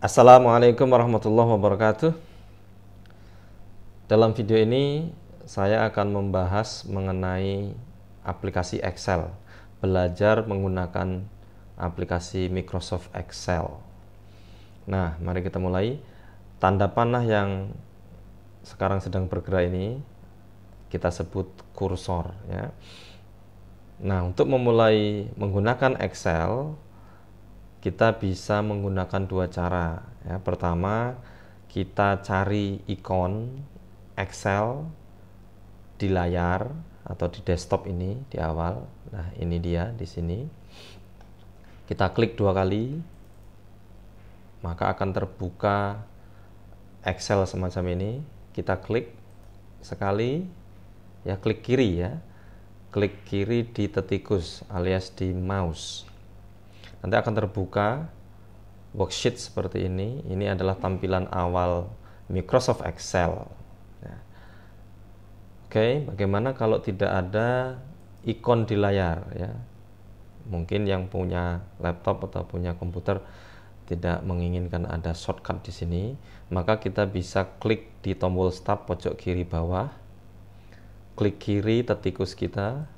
Assalamualaikum warahmatullahi wabarakatuh. Dalam video ini saya akan membahas mengenai aplikasi Excel, belajar menggunakan aplikasi Microsoft Excel. Nah, mari kita mulai. Tanda panah yang sekarang sedang bergerak ini kita sebut kursor ya. Nah, untuk memulai menggunakan Excel kita bisa menggunakan dua cara ya. Pertama, kita cari ikon Excel di layar atau di desktop ini di awal. Nah, ini dia di sini. Kita klik dua kali, maka akan terbuka Excel semacam ini. Kita klik sekali, ya klik kiri ya. Klik kiri di tikus alias di mouse. Nanti akan terbuka worksheet seperti ini. Ini adalah tampilan awal Microsoft Excel. Ya. Oke, bagaimana kalau tidak ada ikon di layar ya? Mungkin yang punya laptop atau punya komputer tidak menginginkan ada shortcut di sini, maka kita bisa klik di tombol start pojok kiri bawah. Klik kiri tikus kita.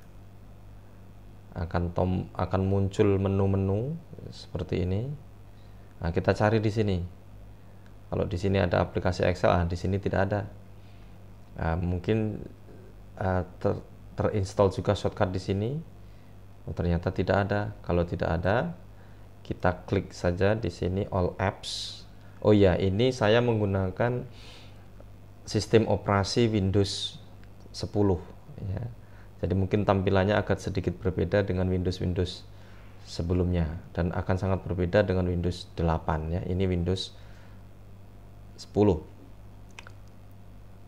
Akan muncul menu-menu seperti ini. Nah, kita cari di sini. Kalau di sini ada aplikasi Excel, di sini tidak ada. Mungkin terinstall juga shortcut di sini. Oh, ternyata tidak ada. Kalau tidak ada, kita klik saja di sini all apps. Oh ya, ini saya menggunakan sistem operasi Windows 10 ya. Jadi mungkin tampilannya agak sedikit berbeda dengan Windows sebelumnya dan akan sangat berbeda dengan Windows 8 ya. Ini Windows 10.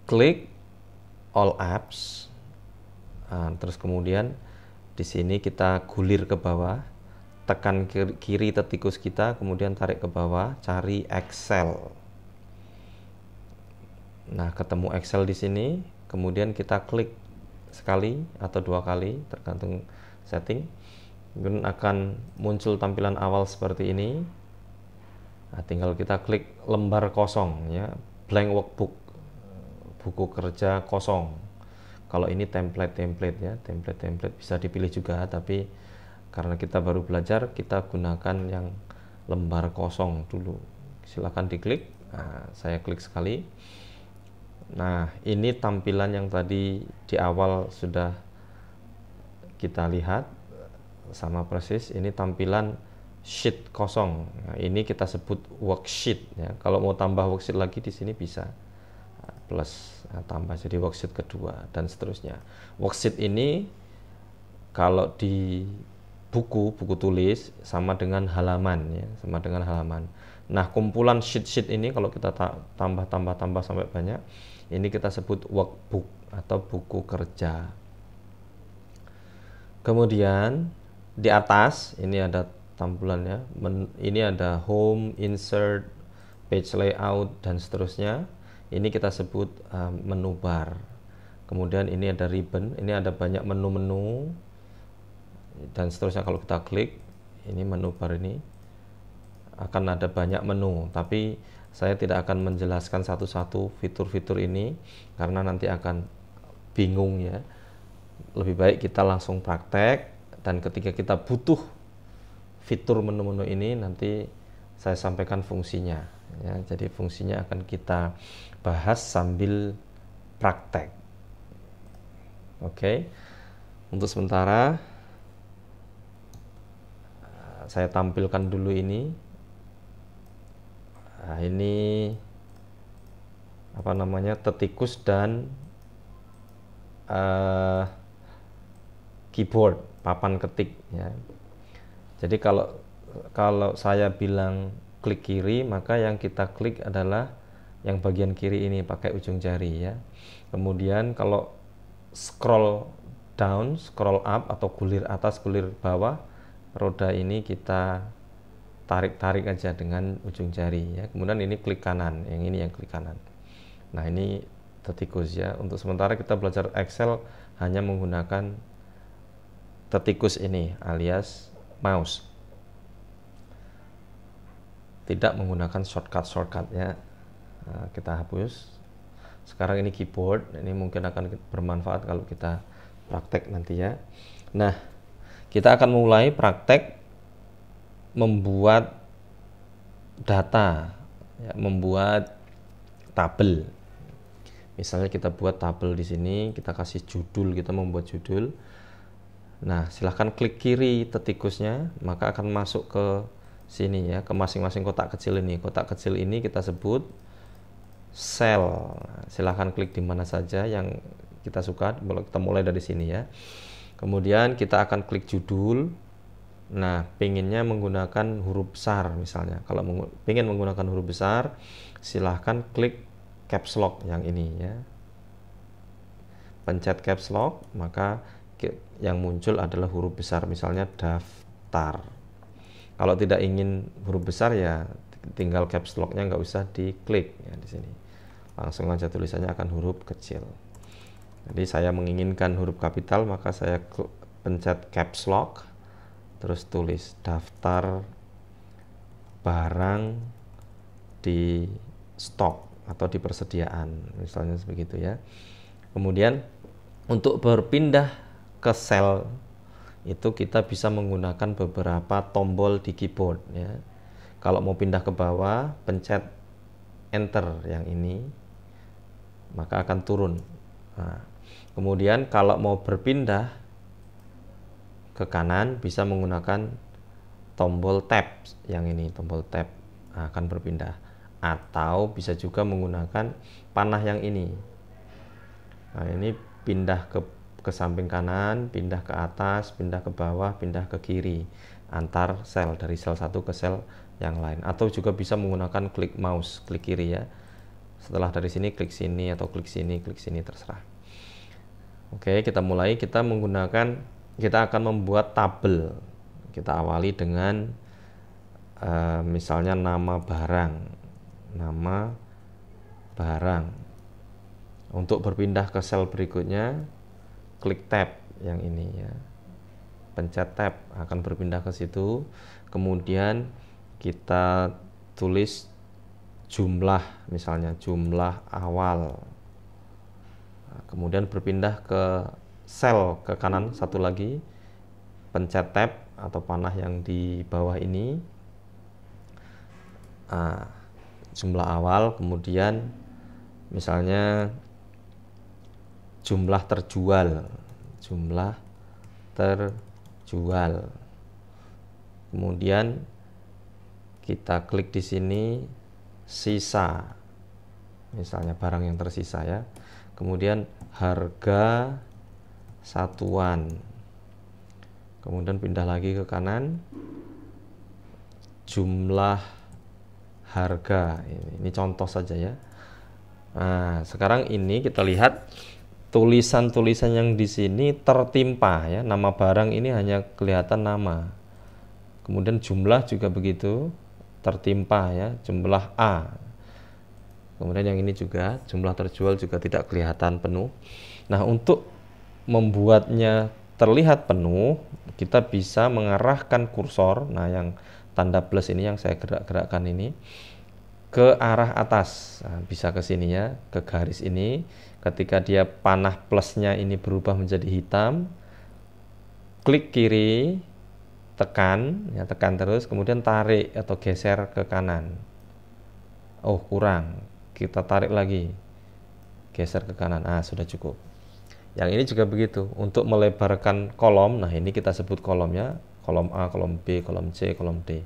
Klik all apps. Terus kemudian di sini kita gulir ke bawah, tekan kiri tikus kita, kemudian tarik ke bawah, cari Excel. Nah, ketemu Excel di sini, kemudian kita klik sekali atau dua kali tergantung setting. Kemudian akan muncul tampilan awal seperti ini. Nah, tinggal kita klik lembar kosong ya, blank workbook, buku kerja kosong. Kalau ini template ya, template bisa dipilih juga, tapi karena kita baru belajar kita gunakan yang lembar kosong dulu. Silahkan diklik. Nah, saya klik sekali. Nah, ini tampilan yang tadi di awal sudah kita lihat sama persis. Ini tampilan sheet kosong. Nah, ini kita sebut worksheet ya. Kalau mau tambah worksheet lagi di sini bisa plus, tambah jadi worksheet kedua dan seterusnya. Worksheet ini kalau di buku tulis sama dengan halaman ya, sama dengan halaman. Nah, kumpulan sheet ini kalau kita tambah sampai banyak, ini kita sebut workbook atau buku kerja. Kemudian di atas ini ada tampilannya. Ini ada home, insert, page layout dan seterusnya. Ini kita sebut menu bar. Kemudian ini ada ribbon. Ini ada banyak menu-menu dan seterusnya. Kalau kita klik ini menu bar ini akan ada banyak menu, tapi saya tidak akan menjelaskan satu-satu fitur-fitur ini karena nanti akan bingung ya. Lebih baik kita langsung praktek, dan ketika kita butuh fitur menu-menu ini nanti saya sampaikan fungsinya ya. Jadi fungsinya akan kita bahas sambil praktek. Oke. Untuk sementara saya tampilkan dulu ini. Nah, ini apa namanya, tikus dan keyboard, papan ketik ya. Jadi kalau saya bilang klik kiri, maka yang kita klik adalah yang bagian kiri ini pakai ujung jari ya. Kemudian kalau scroll down, scroll up atau gulir atas, gulir bawah, roda ini kita tarik aja dengan ujung jari ya. Kemudian ini klik kanan, yang ini yang klik kanan. Nah, ini tikus ya. Untuk sementara kita belajar Excel hanya menggunakan tikus ini alias mouse. tidak menggunakan shortcut-shortcutnya. Nah, kita hapus. Sekarang ini keyboard, ini mungkin akan bermanfaat kalau kita praktek nanti ya. Nah, kita akan mulai praktek membuat data, ya, membuat tabel. Misalnya kita buat tabel di sini, kita kasih judul, kita membuat judul. Nah, silahkan klik kiri tikusnya, maka akan masuk ke sini ya, ke masing-masing kotak kecil ini. Kotak kecil ini kita sebut sel. Silahkan klik di mana saja yang kita suka. Kita mulai dari sini ya. Kemudian kita akan klik judul. Nah, pinginnya menggunakan huruf besar misalnya. Kalau ingin menggunakan huruf besar, silahkan klik caps lock yang ini ya. Pencet caps lock, maka yang muncul adalah huruf besar, misalnya daftar. Kalau tidak ingin huruf besar ya tinggal caps lock-nya nggak usah diklik ya di sini. Langsung aja tulisannya akan huruf kecil. Jadi saya menginginkan huruf kapital, maka saya pencet caps lock, terus tulis daftar barang di stok atau di persediaan, misalnya begitu ya. Kemudian untuk berpindah ke sel itu kita bisa menggunakan beberapa tombol di keyboard ya. Kalau mau pindah ke bawah, pencet enter yang ini, maka akan turun. Nah, kemudian kalau mau berpindah ke kanan, bisa menggunakan tombol tab yang ini, tombol tab akan berpindah. Atau bisa juga menggunakan panah yang ini. Nah, ini pindah ke samping kanan, pindah ke atas, pindah ke bawah, pindah ke kiri, antar sel, dari sel satu ke sel yang lain. Atau juga bisa menggunakan klik mouse, klik kiri ya. Setelah dari sini klik sini atau klik sini terserah. Oke, kita mulai. Kita akan membuat tabel. Kita awali dengan misalnya nama barang. Untuk berpindah ke sel berikutnya, klik tab yang ini ya. Pencet tab, akan berpindah ke situ. Kemudian kita tulis jumlah, misalnya jumlah awal. Nah, kemudian berpindah ke sel ke kanan satu lagi, pencet tab atau panah yang di bawah ini, jumlah awal. Kemudian misalnya jumlah terjual. Kemudian kita klik di sini sisa, misalnya barang yang tersisa ya. Kemudian harga satuan. Kemudian pindah lagi ke kanan, jumlah harga. Ini contoh saja ya. Nah, sekarang ini kita lihat tulisan-tulisan yang di sini tertimpa ya. Nama barang ini hanya kelihatan nama. Kemudian jumlah juga begitu, tertimpa ya, jumlah A. Kemudian yang ini juga jumlah terjual juga tidak kelihatan penuh. Nah, untuk membuatnya terlihat penuh, kita bisa mengarahkan kursor. Nah, yang tanda plus ini yang saya gerak-gerakkan ini ke arah atas. Nah, bisa ke sini ya, ke garis ini. Ketika dia panah plusnya ini berubah menjadi hitam, klik kiri, tekan terus, kemudian tarik atau geser ke kanan. Oh, kurang. Kita tarik lagi, geser ke kanan. Sudah cukup. Yang ini juga begitu. Untuk melebarkan kolom, nah ini kita sebut kolomnya, kolom A, kolom B, kolom C, kolom D.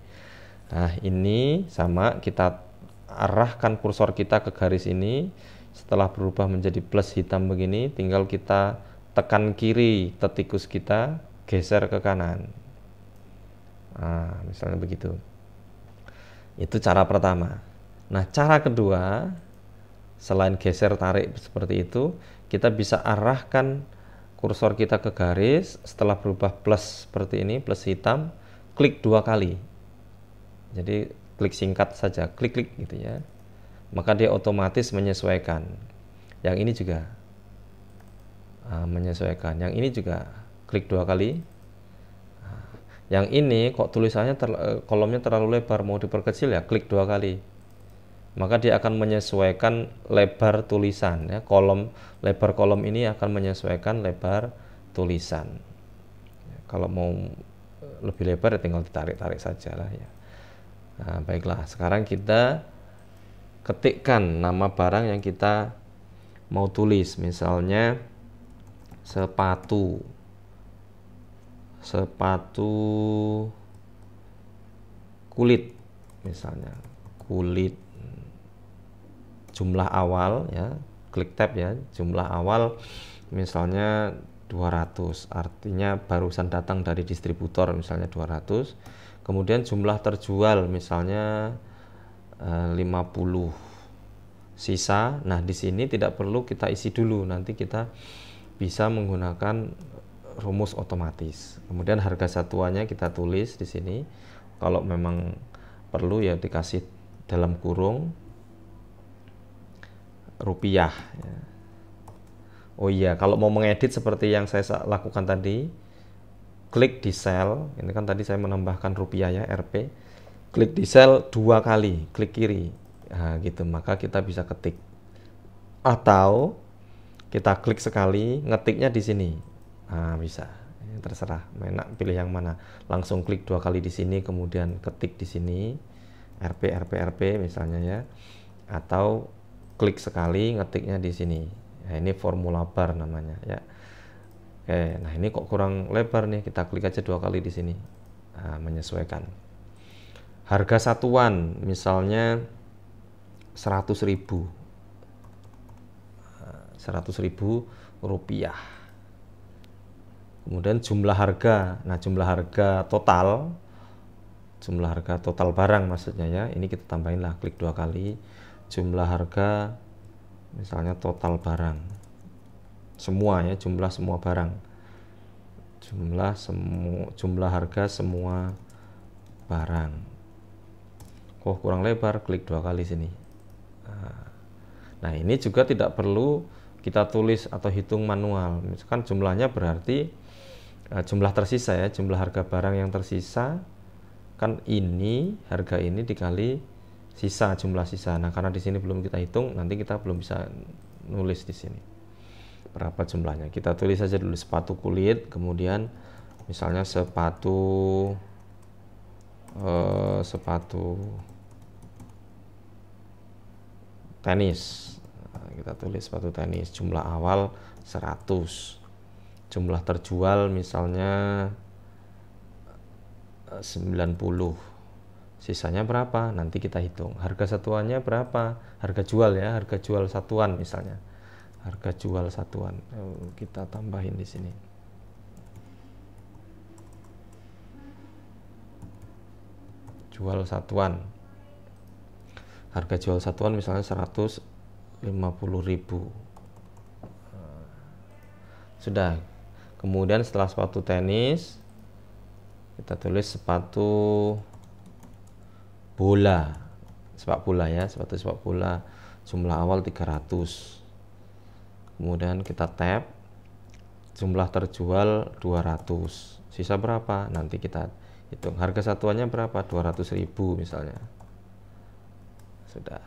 Nah, ini sama, kita arahkan kursor kita ke garis ini. Setelah berubah menjadi plus hitam begini, tinggal kita tekan kiri tikus kita, geser ke kanan. Misalnya begitu. Itu cara pertama. Nah, cara kedua, selain geser tarik seperti itu, kita bisa arahkan kursor kita ke garis. Setelah berubah plus seperti ini, plus hitam, klik 2 kali. Jadi klik singkat saja, klik gitu ya. Maka dia otomatis menyesuaikan. Yang ini juga menyesuaikan. Yang ini juga klik 2 kali. Yang ini kok tulisannya kolomnya terlalu lebar, mau diperkecil ya klik 2 kali. Maka dia akan menyesuaikan lebar tulisan ya. Lebar kolom ini akan menyesuaikan lebar tulisan. Kalau mau lebih lebar ya tinggal ditarik-tarik saja lah ya. Nah, baiklah, sekarang kita ketikkan nama barang yang kita mau tulis. Misalnya sepatu kulit, misalnya kulit, jumlah awal ya, klik tab ya, jumlah awal misalnya 200, artinya barusan datang dari distributor misalnya 200. Kemudian jumlah terjual misalnya 50 sisa. Nah, di sini tidak perlu kita isi dulu, nanti kita bisa menggunakan rumus otomatis. Kemudian harga satuannya kita tulis di sini. Kalau memang perlu ya dikasih dalam kurung rupiah ya. Oh iya, kalau mau mengedit seperti yang saya lakukan tadi, klik di sel. Ini kan tadi saya menambahkan rupiah ya, Rp. Klik di sel 2 kali, klik kiri. Nah, gitu, maka kita bisa ketik. Atau kita klik sekali, ngetiknya di sini. Nah, bisa. Ya, terserah, enak pilih yang mana. Langsung klik 2 kali di sini, kemudian ketik di sini Rp misalnya ya. Atau klik sekali, ngetiknya di sini. Nah, ini formula bar namanya ya. Oke, nah ini kok kurang lebar nih, kita klik aja 2 kali di sini. Nah, menyesuaikan. Harga satuan misalnya 100.000. 100.000 rupiah. Kemudian jumlah harga. Nah, jumlah harga total barang maksudnya ya. Ini kita tambahin lah, klik 2 kali. Jumlah harga misalnya total barang. Semua ya, jumlah semua barang. Jumlah harga semua barang. Oh, kurang lebar, klik 2 kali sini. Nah, ini juga tidak perlu kita tulis atau hitung manual. Misalkan jumlahnya berarti jumlah tersisa ya, jumlah harga barang yang tersisa kan ini, harga ini dikali sisa, jumlah sisa. Nah, karena di sini belum kita hitung, nanti kita belum bisa nulis di sini berapa jumlahnya. Kita tulis saja dulu sepatu kulit, kemudian misalnya sepatu tenis. Nah, kita tulis sepatu tenis, jumlah awal 100. Jumlah terjual misalnya 90. Sisanya berapa? Nanti kita hitung. Harga satuannya berapa? Harga jual ya, harga jual satuan misalnya. Harga jual satuan. Kita tambahin di sini. Jual satuan. Harga jual satuan misalnya 150.000. Sudah. Kemudian setelah sepatu tenis, kita tulis sepatu bola, sepak bola ya, sepatu sepak bola, jumlah awal 300. Kemudian kita tab, jumlah terjual 200. Sisa berapa? Nanti kita hitung. Harga satuannya berapa? 200.000 misalnya. Sudah.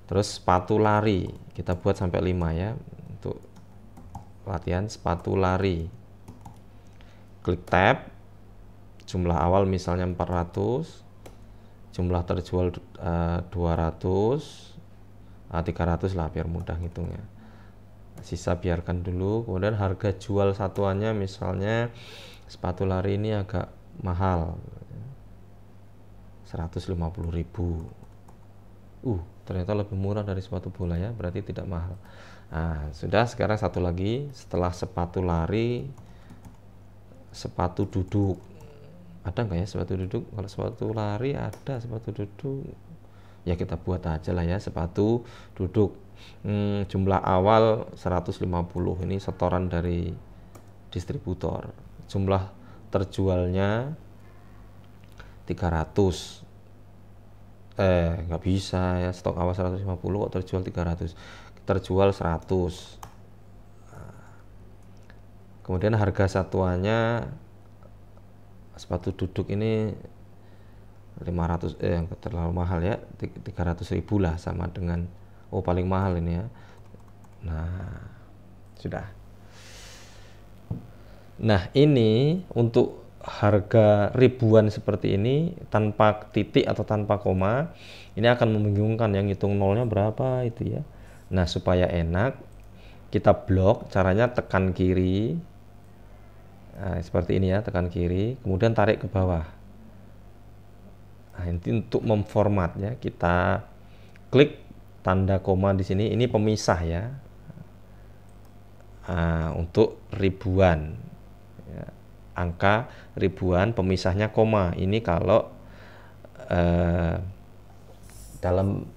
Terus sepatu lari, kita buat sampai 5 ya, untuk latihan sepatu lari. Klik tab, jumlah awal misalnya 400, jumlah terjual 200, 300 lah biar mudah ngitungnya. Sisa biarkan dulu. Kemudian harga jual satuannya misalnya sepatu lari ini agak mahal, 150.000. Ternyata lebih murah dari sepatu bola ya, berarti tidak mahal. Nah, sudah. Sekarang satu lagi, setelah sepatu lari, sepatu duduk. Ada nggak ya sepatu duduk? Kalau sepatu lari ada sepatu duduk. Ya kita buat aja lah ya, sepatu duduk. Jumlah awal 150. Ini setoran dari distributor. Jumlah terjualnya 300. Nggak bisa ya, stok awal 150 kok terjual 300. Terjual 100. Kemudian harga satuannya sepatu duduk ini 500 terlalu mahal ya, 300.000 lah, sama dengan paling mahal ini ya. Nah, sudah. Nah, ini untuk harga ribuan seperti ini tanpa titik atau tanpa koma, ini akan membingungkan, yang ngitung nolnya berapa itu ya. Nah, supaya enak kita blok, caranya tekan kiri. Nah, seperti ini ya, tekan kiri, kemudian tarik ke bawah. Nah, ini untuk memformatnya kita klik tanda koma di sini, ini pemisah ya. Untuk ribuan ya, angka ribuan, pemisahnya koma. Ini kalau dalam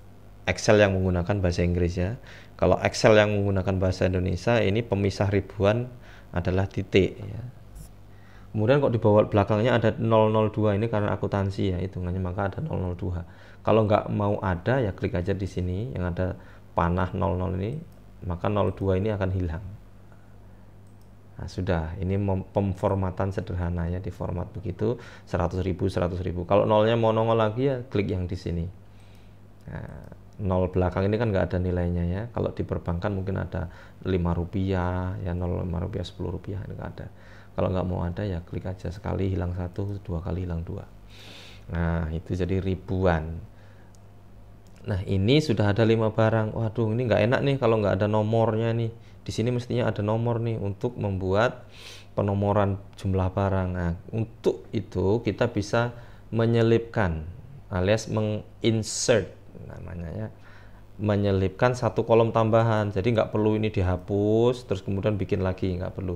Excel yang menggunakan bahasa Inggris ya. Kalau Excel yang menggunakan bahasa Indonesia, ini pemisah ribuan adalah titik ya. Kemudian kok di bawah belakangnya ada 002, ini karena akuntansi ya hitungannya, maka ada 002. Kalau nggak mau ada ya klik aja di sini yang ada panah 00 ini, maka 02 ini akan hilang. Nah, sudah, ini pemformatan sederhana ya, di format begitu 100.000. Kalau nolnya mau nongol lagi ya klik yang di sini. Nah, nol belakang ini kan nggak ada nilainya ya. Kalau di perbankan mungkin ada 5 rupiah ya, 0,5 rupiah, 10 rupiah, ini nggak ada. Kalau nggak mau ada ya klik aja, sekali hilang 1, 2 kali hilang 2. Nah, itu jadi ribuan. Nah, ini sudah ada 5 barang. Waduh, ini nggak enak nih kalau nggak ada nomornya nih. Di sini mestinya ada nomor nih untuk membuat penomoran jumlah barang. Nah, untuk itu kita bisa menyelipkan alias menginsert namanya ya, menyelipkan satu kolom tambahan. Jadi nggak perlu ini dihapus terus kemudian bikin lagi, nggak perlu.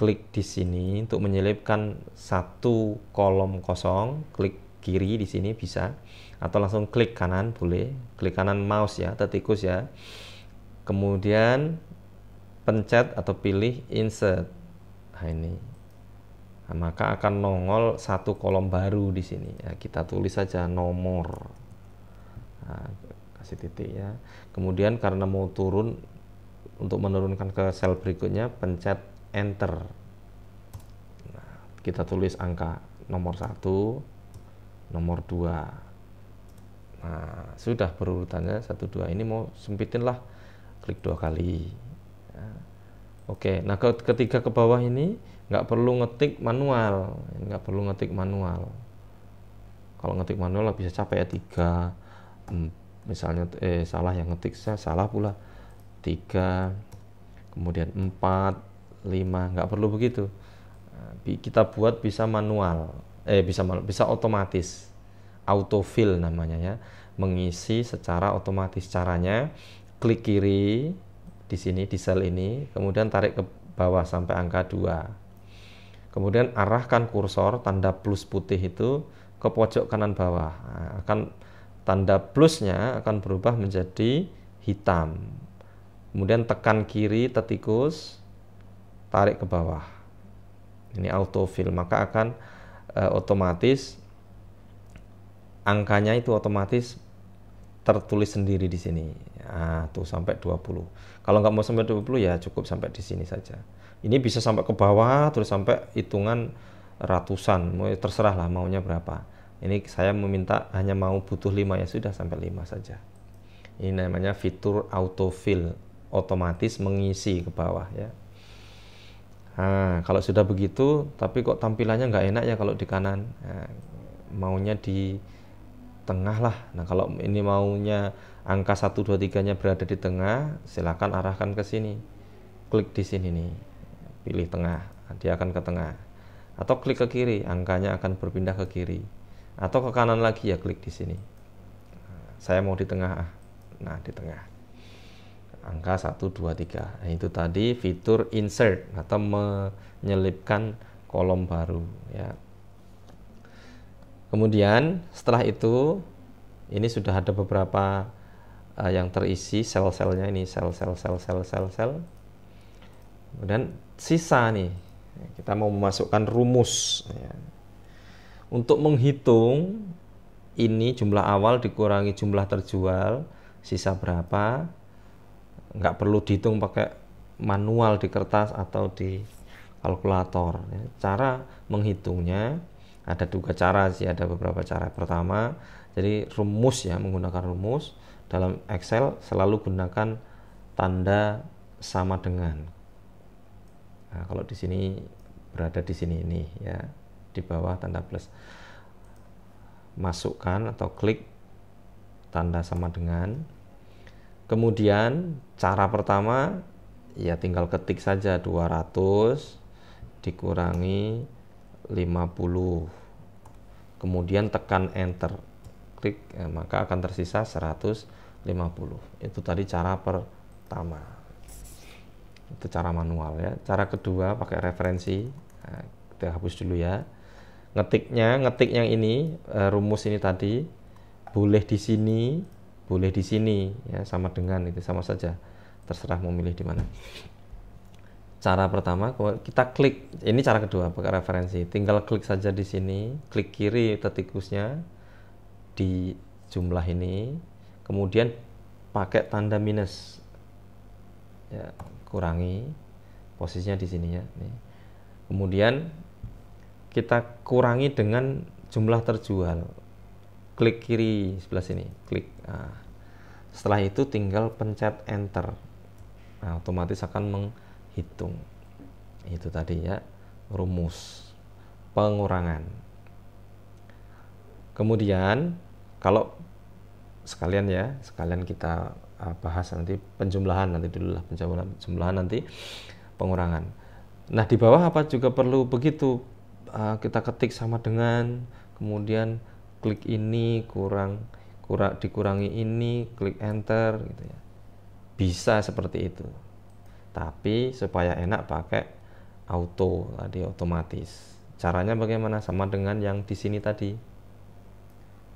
Klik di sini untuk menyelipkan satu kolom kosong, klik kiri di sini bisa, atau langsung klik kanan boleh, klik kanan mouse ya, tikus ya. Kemudian pencet atau pilih insert. Nah, ini. Nah, maka akan nongol satu kolom baru di sini ya. Kita tulis saja nomor. Nah, kasih titik ya. Kemudian karena mau turun, untuk menurunkan ke sel berikutnya pencet enter. Nah, kita tulis angka nomor 1, nomor 2. Nah, sudah berurutannya 1, 2. Ini mau sempitin lah, klik 2 kali ya. Oke, nah ketika ke bawah ini nggak perlu ngetik manual. Kalau ngetik manual bisa capek ya, 3 misalnya salah yang ngetik, saya salah pula, 3 kemudian 4 5, nggak perlu begitu. Kita buat bisa manual, bisa otomatis, autofill namanya ya, mengisi secara otomatis. Caranya klik kiri di sini di sel ini, kemudian tarik ke bawah sampai angka 2. Kemudian arahkan kursor tanda plus putih itu ke pojok kanan bawah. Nah, tanda plusnya akan berubah menjadi hitam. Kemudian tekan kiri tikus, tarik ke bawah. Ini autofill, maka akan otomatis angkanya itu otomatis tertulis sendiri di sini. Nah, tuh sampai 20. Kalau nggak mau sampai 20 ya cukup sampai di sini saja. Ini bisa sampai ke bawah terus sampai hitungan ratusan, terserah lah maunya berapa. Ini saya meminta hanya butuh 5 ya sudah, sampai 5 saja. Ini namanya fitur autofill, otomatis mengisi ke bawah ya. Nah, kalau sudah begitu, tapi kok tampilannya nggak enak ya kalau di kanan. Nah, maunya di tengah lah. Nah, kalau ini maunya angka 1, 2, 3-nya berada di tengah, silakan arahkan ke sini. Klik di sini nih, pilih tengah, dia akan ke tengah. Atau klik ke kiri, angkanya akan berpindah ke kiri. Atau ke kanan lagi ya, klik di sini. Saya mau di tengah. Nah, di tengah. Angka 1, 2, 3. Nah, itu tadi fitur insert atau menyelipkan kolom baru ya. Kemudian setelah itu ini sudah ada beberapa yang terisi sel-selnya, ini sel. Kemudian sisa nih, kita mau memasukkan rumus ya. Untuk menghitung ini jumlah awal dikurangi jumlah terjual, sisa berapa, nggak perlu dihitung pakai manual di kertas atau di kalkulator ya. Cara menghitungnya Ada dua cara sih, ada beberapa cara. Pertama, jadi rumus ya, menggunakan rumus dalam Excel selalu gunakan tanda sama dengan. Nah, kalau di sini berada di sini ini ya, di bawah tanda plus. Masukkan atau klik tanda sama dengan. Kemudian cara pertama ya tinggal ketik saja 200 dikurangi 50. Kemudian tekan enter. Klik maka akan tersisa 150. Itu tadi cara pertama. Itu cara manual ya. Cara kedua pakai referensi. Nah, kita hapus dulu ya. Ngetik yang ini, rumus ini tadi boleh di sini, boleh di sini ya, sama dengan itu sama saja. Terserah mau milih di mana. Cara pertama kita klik, ini cara kedua pakai referensi. Tinggal klik saja di sini, klik kiri tikusnya di jumlah ini, kemudian pakai tanda minus. Ya, kurangi posisinya di sini ya. Nih. Kemudian kita kurangi dengan jumlah terjual. Klik kiri sebelah sini, klik. Nah, setelah itu tinggal pencet enter. Nah, otomatis akan menghitung. Itu tadi ya, rumus pengurangan. Kemudian kalau sekalian kita bahas nanti penjumlahan nanti dulu lah, penjumlahan nanti pengurangan. Nah, di bawah apa juga perlu begitu. Kita ketik sama dengan, kemudian klik ini dikurangi ini, klik enter gitu ya. Bisa seperti itu. Tapi supaya enak pakai auto tadi, otomatis. Caranya bagaimana? Sama dengan yang di sini tadi.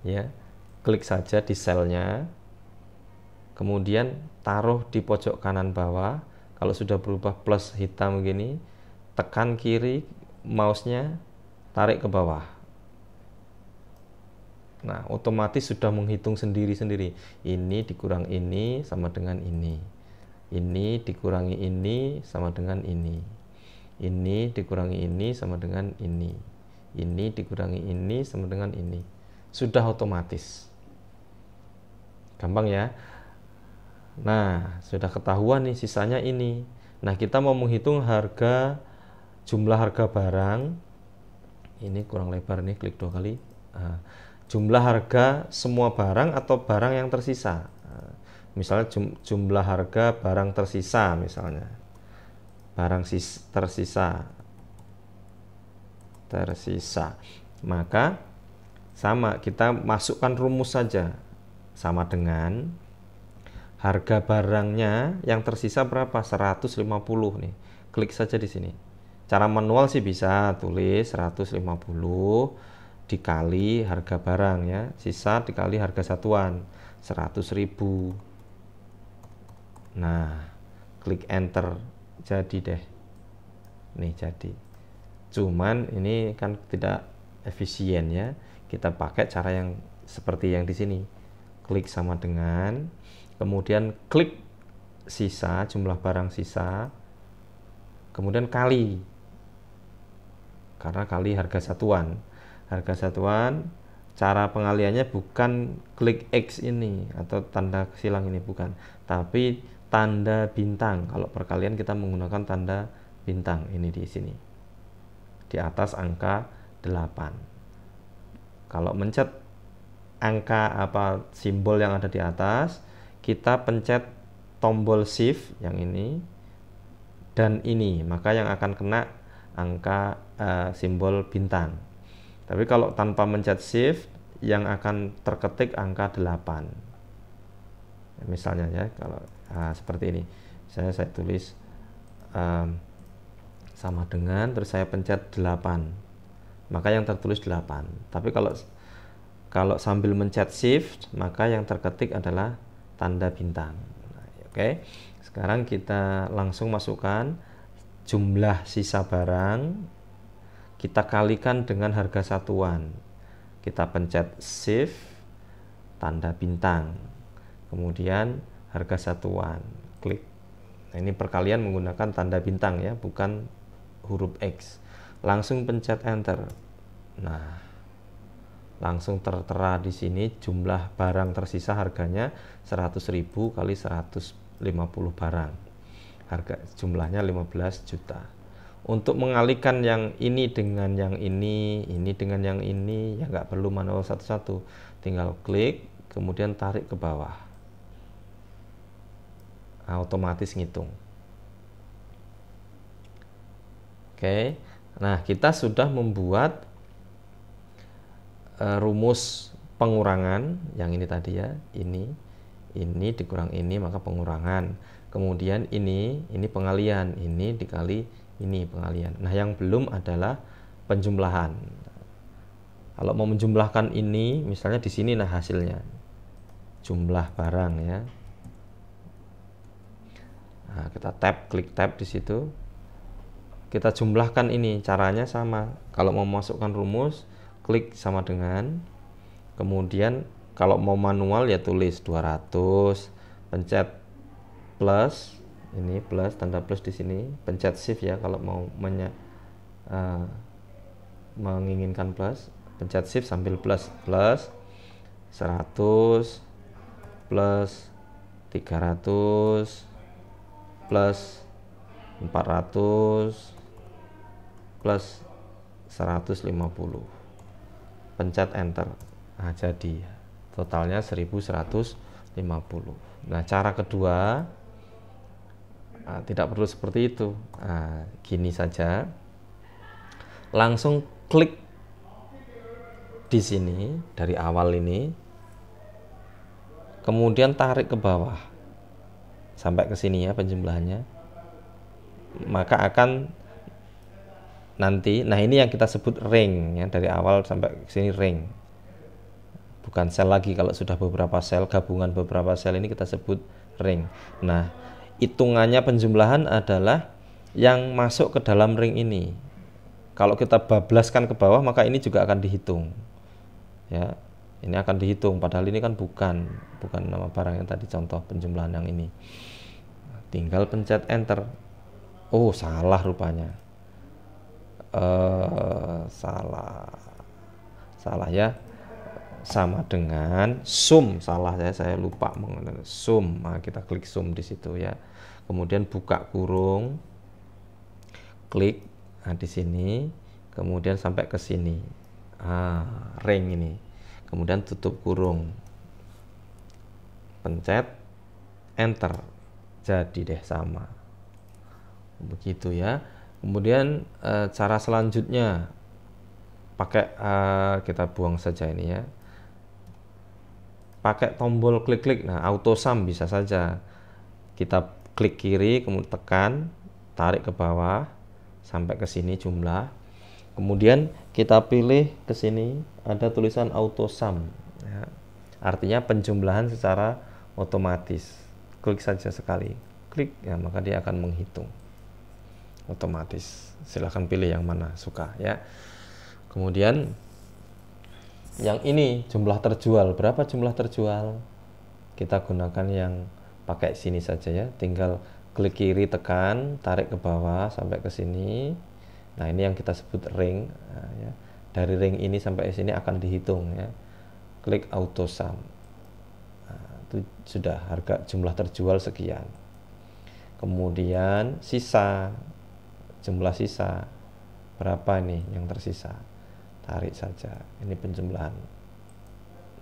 Ya. Klik saja di selnya. Kemudian taruh di pojok kanan bawah. Kalau sudah berubah plus hitam begini, tekan kiri mouse-nya, tarik ke bawah. Nah, otomatis sudah menghitung sendiri-sendiri. Ini dikurang ini sama dengan ini. Ini dikurangi ini sama dengan ini. Ini dikurangi ini sama dengan ini. Ini dikurangi ini sama dengan ini. Sudah otomatis. Gampang ya. Nah, sudah ketahuan nih sisanya ini. Nah, kita mau menghitung jumlah harga barang. Ini kurang lebar nih, klik 2 kali. Nah, jumlah harga semua barang atau barang yang tersisa. Nah, misalnya jumlah harga barang tersisa misalnya. Tersisa. Maka sama, kita masukkan rumus saja. Sama dengan harga barangnya yang tersisa berapa? 150 nih. Klik saja di sini. Cara manual sih bisa tulis 150 dikali harga barang ya, sisa dikali harga satuan 100.000. Nah, klik enter, jadi deh. Nih jadi. Cuman ini kan tidak efisien ya. Kita pakai cara yang seperti yang di sini. Klik sama dengan, kemudian klik sisa, jumlah barang sisa, kemudian kali, karena kali harga satuan. Harga satuan, cara pengaliannya bukan klik X ini atau tanda silang ini, bukan, tapi tanda bintang. Kalau perkalian kita menggunakan tanda bintang ini di sini, di atas angka 8. Kalau mencet angka simbol yang ada di atas, kita pencet tombol shift yang ini dan ini, maka yang akan kena angka simbol bintang. Tapi kalau tanpa mencet shift, yang akan terketik angka 8. Misalnya ya, kalau seperti ini. Saya tulis sama dengan, terus saya pencet 8. Maka yang tertulis 8. Tapi kalau sambil mencet shift, maka yang terketik adalah tanda bintang. Nah, oke. Sekarang kita langsung masukkan jumlah sisa barang, kita kalikan dengan harga satuan. Kita pencet shift, tanda bintang, kemudian harga satuan, klik. Nah, ini perkalian menggunakan tanda bintang ya, bukan huruf X. Langsung pencet enter. Nah, langsung tertera di sini jumlah barang tersisa harganya 100.000 kali 150 barang. Harga jumlahnya 15 juta. Untuk mengalihkan yang ini dengan yang ini dengan yang ini, ya nggak perlu manual satu-satu. Tinggal klik, kemudian tarik ke bawah. Otomatis ngitung. Oke. Nah, kita sudah membuat rumus pengurangan yang ini tadi ya. Ini dikurang ini maka pengurangan. Kemudian ini pengalian, ini dikali ini pengalian. Nah, yang belum adalah penjumlahan. Kalau mau menjumlahkan ini, misalnya di sini nah hasilnya. Jumlah barang ya. Nah, kita klik tab di situ. Kita jumlahkan ini, caranya sama. Kalau mau masukkan rumus, klik sama dengan. Kemudian kalau mau manual ya tulis 200, pencet plus. Ini plus, tanda plus di sini, pencet shift ya kalau mau menginginkan plus, pencet shift sambil plus 100 plus 300 plus 400 plus 150, pencet enter. Nah, jadi totalnya 1150. Nah, cara kedua tidak perlu seperti itu. Gini saja, langsung klik di sini dari awal ini, kemudian tarik ke bawah sampai ke sini ya penjumlahannya. Maka akan nanti, nah ini yang kita sebut ring ya, dari awal sampai ke sini ring. Bukan sel lagi, kalau sudah beberapa sel, gabungan beberapa sel ini kita sebut ring. Nah, hitungannya penjumlahan adalah yang masuk ke dalam ring ini. Kalau kita bablaskan ke bawah maka ini juga akan dihitung. Ya, ini akan dihitung padahal ini kan bukan nama barang yang tadi contoh penjumlahan yang ini. Tinggal pencet enter. Oh, salah rupanya. Salah ya. Sama dengan sum, salah saya lupa mengenai sum. Nah, kita klik sum di situ ya. Kemudian buka kurung, klik di sini, kemudian sampai ke sini, ring ini, kemudian tutup kurung, pencet enter, jadi deh sama, begitu ya. Kemudian cara selanjutnya pakai kita buang saja ini ya. Pakai tombol klik-klik. Nah, auto sum bisa saja. Kita klik kiri, kemudian tekan, tarik ke bawah sampai ke sini jumlah. Kemudian kita pilih ke sini ada tulisan auto sum ya. Artinya penjumlahan secara otomatis. Klik saja sekali. Klik ya, maka dia akan menghitung otomatis. Silahkan pilih yang mana suka ya. Kemudian yang ini jumlah terjual, berapa jumlah terjual? Kita gunakan yang pakai sini saja ya. Tinggal klik kiri, tekan, tarik ke bawah sampai ke sini. Nah, ini yang kita sebut ring. Nah, ya. Dari ring ini sampai sini akan dihitung ya. Klik auto sum. Nah, itu sudah harga jumlah terjual sekian. Kemudian sisa, jumlah sisa berapa ini yang tersisa? Tarik saja, ini penjumlahan.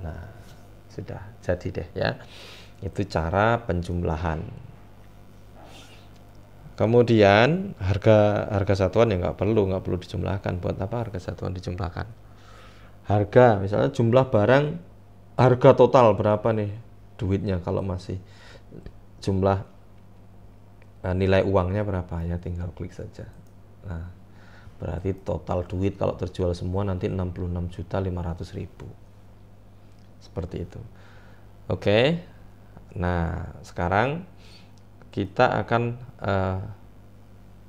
Nah, sudah jadi deh ya. Itu cara penjumlahan. Kemudian harga satuan ya nggak perlu dijumlahkan. Buat apa harga satuan dijumlahkan? Harga, misalnya jumlah barang, harga total berapa nih duitnya, kalau masih jumlah nilai uangnya berapa ya, tinggal klik saja. Nah, berarti total duit kalau terjual semua nanti 66.500.000. Seperti itu. Oke. Nah, sekarang kita akan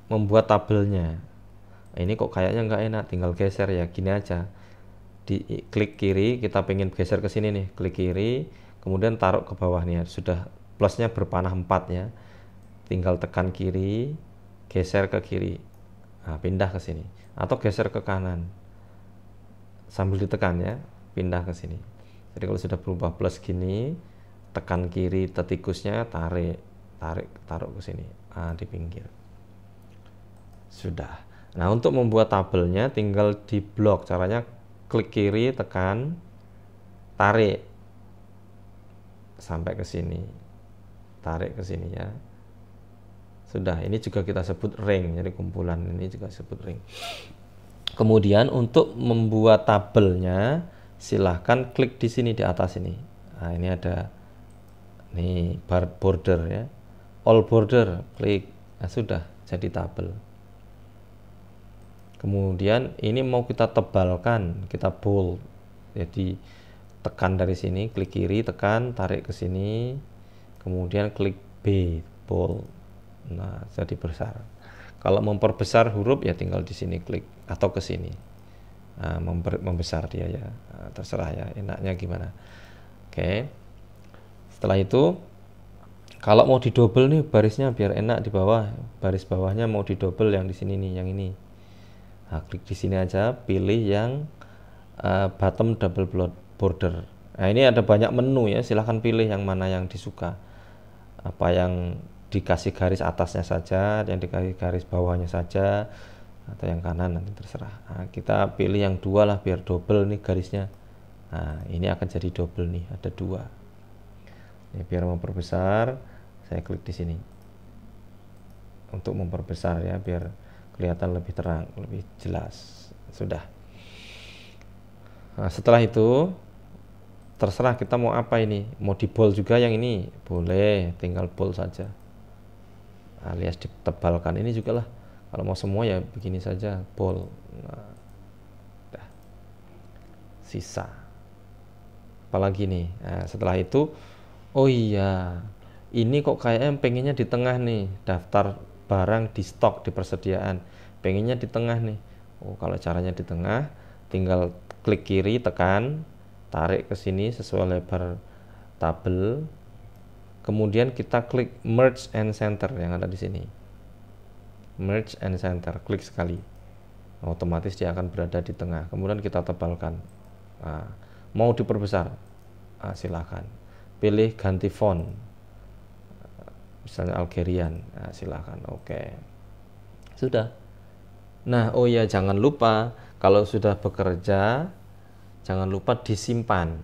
membuat tabelnya. Nah, ini kok kayaknya nggak enak, tinggal geser ya. Gini aja. Di klik kiri, kita pengen geser ke sini nih. Klik kiri, kemudian taruh ke bawah nih ya. Sudah plusnya berpanah 4 ya. Tinggal tekan kiri, geser ke kiri. Nah, pindah ke sini atau geser ke kanan. sambil ditekan ya, pindah ke sini. Jadi kalau sudah berubah plus gini, tekan kiri tikusnya, tarik, taruh ke sini, di pinggir. Sudah. Nah, untuk membuat tabelnya tinggal di blok. Caranya klik kiri, tekan, tarik sampai ke sini. Tarik ke sini ya. Sudah, ini juga kita sebut ring. Jadi kumpulan ini juga sebut ring. Kemudian untuk membuat tabelnya, silahkan klik di sini di atas ini. Nah, ini ada nih border ya. All border, klik. Nah, sudah jadi tabel. Kemudian ini mau kita tebalkan, kita bold. Jadi tekan dari sini, klik kiri, tekan, tarik ke sini. Kemudian klik B, bold. Nah, jadi besar. Kalau memperbesar huruf ya tinggal di sini klik atau ke sini. Nah, membesar dia ya. Nah, terserah ya, enaknya gimana. Oke. Setelah itu kalau mau didouble nih barisnya biar enak di bawah, baris bawahnya mau didouble yang di sini nih, yang ini. Nah, klik di sini aja, pilih yang bottom double border. Nah, ini ada banyak menu ya, silahkan pilih yang mana yang disuka. Apa yang dikasih garis atasnya saja, yang dikasih garis bawahnya saja, atau yang kanan nanti terserah. Nah, kita pilih yang dua lah biar double nih garisnya. Nah, ini akan jadi double nih, ada dua. Ini biar memperbesar, saya klik di sini untuk memperbesar ya, biar kelihatan lebih terang, lebih jelas. Sudah. Nah, setelah itu terserah kita mau apa ini, mau di bold juga yang ini, boleh, tinggal bold saja. Alias ditebalkan ini juga lah. Kalau mau semua ya begini saja, bold. Nah, dah. Sisa. Apalagi nih. Nah, setelah itu, oh iya, ini kok kayaknya pengennya di tengah nih, daftar barang di stok, di persediaan. Pengennya di tengah nih. Oh, kalau caranya di tengah, tinggal klik kiri, tekan, tarik ke sini sesuai lebar tabel. Kemudian kita klik merge and center yang ada di sini. Merge and center, klik sekali. Otomatis dia akan berada di tengah. Kemudian kita tebalkan. Nah, mau diperbesar, silakan. Pilih ganti font. Misalnya Algerian, silakan. Oke. Sudah. Nah, oh ya, jangan lupa kalau sudah bekerja, jangan lupa disimpan.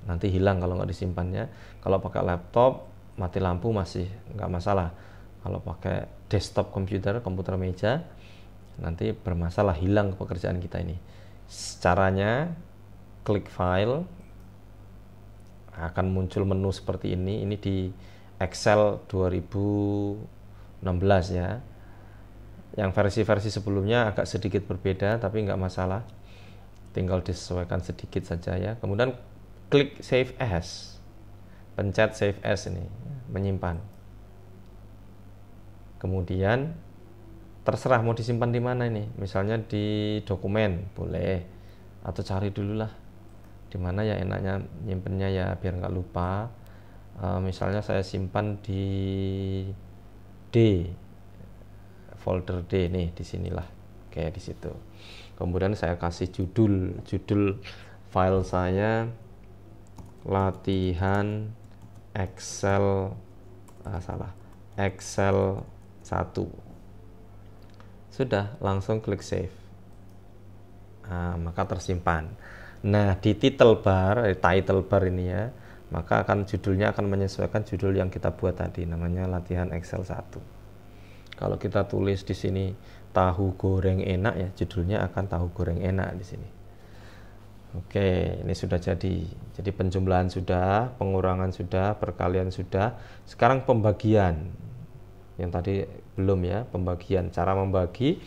Nanti hilang kalau nggak disimpannya. Kalau pakai laptop, mati lampu masih nggak masalah. Kalau pakai desktop komputer meja, nanti bermasalah, hilang pekerjaan kita ini. Caranya, klik file, akan muncul menu seperti ini. Ini di Excel 2016 ya. Yang versi-versi sebelumnya agak sedikit berbeda, tapi nggak masalah. Tinggal disesuaikan sedikit saja ya. Kemudian klik Save As. Pencet Save As ini, menyimpan. Kemudian terserah mau disimpan di mana ini. Misalnya di dokumen, boleh. Atau cari dulu lah di mana ya enaknya nyimpennya ya biar nggak lupa. Misalnya saya simpan di D, folder D nih, di sinilah, kayak di situ. Kemudian saya kasih judul file saya latihan Excel Excel 1. Sudah, langsung klik save. Maka tersimpan. Nah, di title bar ini ya, maka judulnya akan menyesuaikan judul yang kita buat tadi, namanya latihan Excel 1. Kalau kita tulis di sini tahu goreng enak ya, judulnya akan tahu goreng enak di sini. Oke, ini sudah jadi. Jadi penjumlahan sudah, pengurangan sudah, perkalian sudah. Sekarang pembagian. Yang tadi belum ya, pembagian. Cara membagi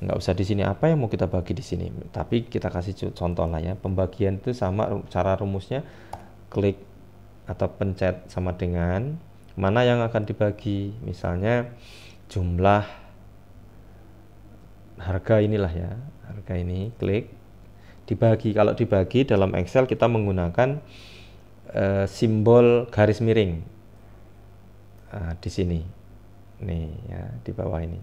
nggak usah di sini, apa yang mau kita bagi di sini. Tapi kita kasih contoh lah ya. Pembagian itu sama, cara rumusnya klik atau pencet sama dengan mana yang akan dibagi. Misalnya jumlah harga inilah ya, harga ini, klik dibagi. Kalau dibagi dalam Excel kita menggunakan simbol garis miring di sini nih ya, di bawah ini.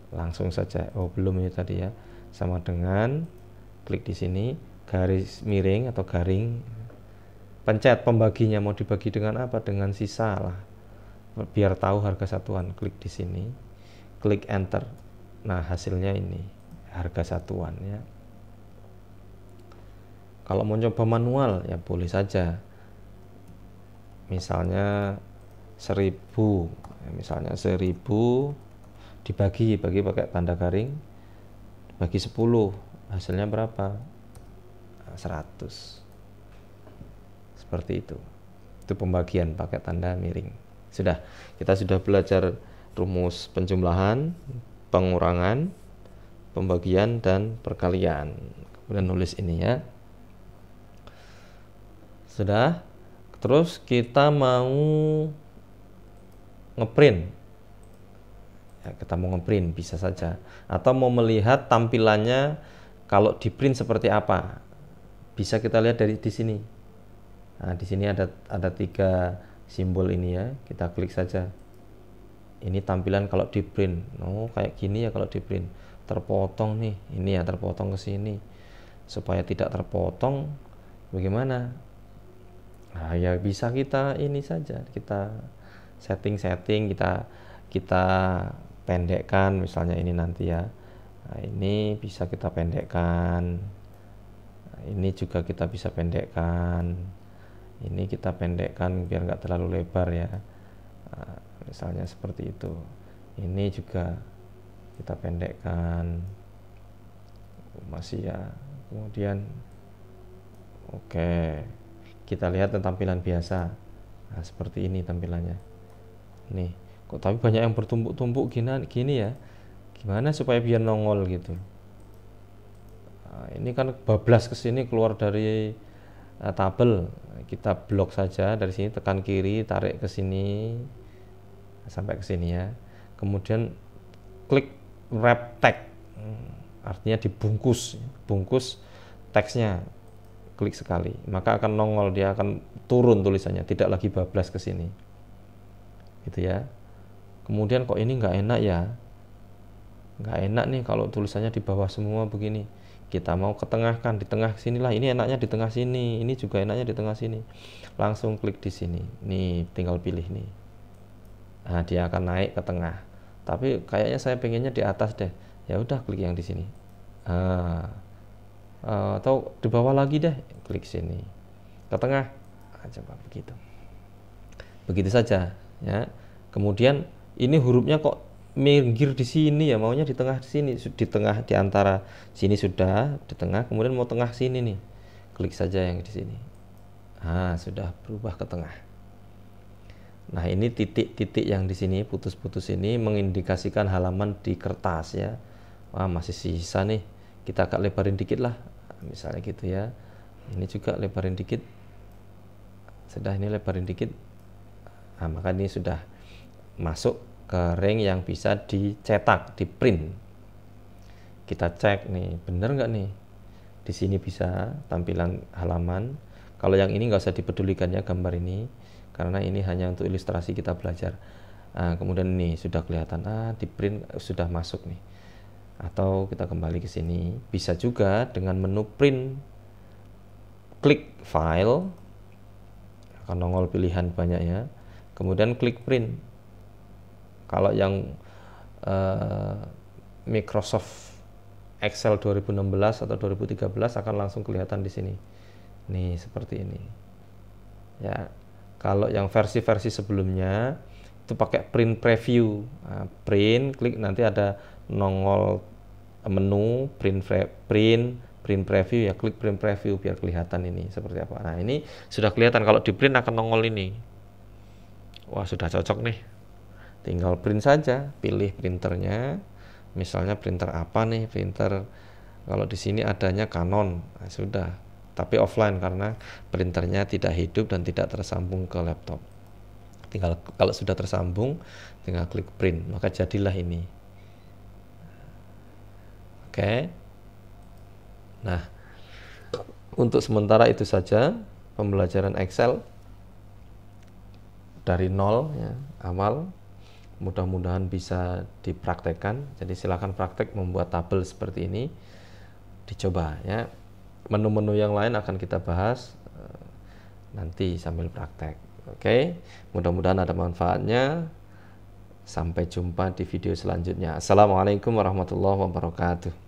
Langsung saja, oh belum ini tadi ya, sama dengan klik di sini, garis miring atau garing, pencet pembaginya mau dibagi dengan apa, dengan sisa lah, biar tahu harga satuan. Klik di sini, klik enter. Nah, hasilnya ini harga satuan ya. Kalau mau coba manual ya boleh saja, misalnya 1000, misalnya 1000 dibagi pakai tanda garing, bagi 10, hasilnya berapa? 100. Seperti itu pembagian pakai tanda miring. Kita sudah belajar rumus penjumlahan, pengurangan, pembagian, dan perkalian. Kemudian nulis ini ya. Sudah. Terus kita mau ngeprint. Ya, kita mau ngeprint bisa saja. Atau mau melihat tampilannya kalau di print seperti apa. Bisa kita lihat dari di sini. Nah, di sini ada 3 simbol ini ya. Kita klik saja. Ini tampilan kalau di print. Oh, kayak gini ya kalau di print. Terpotong nih. Ini ya terpotong ke sini. Supaya tidak terpotong, bagaimana? Nah, ya bisa kita ini saja. Kita setting, kita pendekkan misalnya ini nanti ya. Nah, ini bisa kita pendekkan. Nah, ini juga kita bisa pendekkan. Ini kita pendekkan biar nggak terlalu lebar ya. Nah, misalnya seperti itu. Ini juga kita pendekkan. Masih ya. Kemudian oke. Kita lihat tampilan biasa. Nah, seperti ini tampilannya. Nih, kok tapi banyak yang bertumpuk-tumpuk gini ya. Gimana supaya biar nongol gitu. Nah, ini kan bablas ke sini keluar dari tabel. Kita blok saja dari sini, tekan kiri, tarik ke sini sampai ke sini ya. Kemudian klik wrap tag. Artinya dibungkus, bungkus teksnya. Klik sekali, maka akan nongol, dia akan turun tulisannya, tidak lagi bablas ke sini. Gitu ya. Kemudian kok ini nggak enak ya? Nggak enak nih kalau tulisannya di bawah semua begini. Kita mau ke tengah kan, di tengah sinilah. Ini enaknya di tengah sini, ini juga enaknya di tengah sini. Langsung klik di sini. Nih, tinggal pilih nih. Nah, dia akan naik ke tengah. Tapi kayaknya saya pengennya di atas deh. Ya udah, klik yang di sini. Atau di bawah lagi deh, klik sini ke tengah. Coba begitu saja ya. Kemudian ini hurufnya kok minggir di sini ya, maunya di tengah sini, di tengah, di antara sini sudah di tengah, kemudian mau tengah sini nih, klik saja yang di sini. Sudah berubah ke tengah. Nah, ini titik-titik yang di sini putus-putus ini mengindikasikan halaman di kertas ya. Wah, masih sisa nih, kita agak lebarin dikit lah, misalnya gitu ya. Ini juga lebarin dikit. Sudah, ini lebarin dikit. Nah, maka ini sudah masuk ke ring yang bisa dicetak, di print. Kita cek nih, bener nggak nih? Di sini bisa tampilan halaman. Kalau yang ini nggak usah dipedulikan ya, gambar ini, karena ini hanya untuk ilustrasi kita belajar. Kemudian ini sudah kelihatan, di print sudah masuk nih. Atau kita kembali ke sini, bisa juga dengan menu print, klik file, akan nongol pilihan banyak ya. Kemudian klik print. Kalau yang Microsoft Excel 2016 atau 2013 akan langsung kelihatan di sini. Nih, seperti ini. Ya. Kalau yang versi-versi sebelumnya itu pakai print preview. Print, klik, nanti ada nongol menu print preview ya, klik print preview biar kelihatan ini seperti apa. Nah, ini sudah kelihatan, kalau di print akan nongol ini. Wah, sudah cocok nih. Tinggal print saja, pilih printernya. Misalnya printer apa nih? Printer kalau di sini adanya Canon. Nah, sudah. Tapi offline karena printernya tidak hidup dan tidak tersambung ke laptop. Tinggal kalau sudah tersambung, tinggal klik print, maka jadilah ini. Oke. Nah, untuk sementara itu saja pembelajaran Excel dari nol ya, awal. Mudah-mudahan bisa dipraktekkan. Jadi silakan praktek membuat tabel seperti ini. dicoba ya. Menu-menu yang lain akan kita bahas nanti sambil praktek. Oke, mudah-mudahan ada manfaatnya. Sampai jumpa di video selanjutnya. Assalamualaikum warahmatullahi wabarakatuh.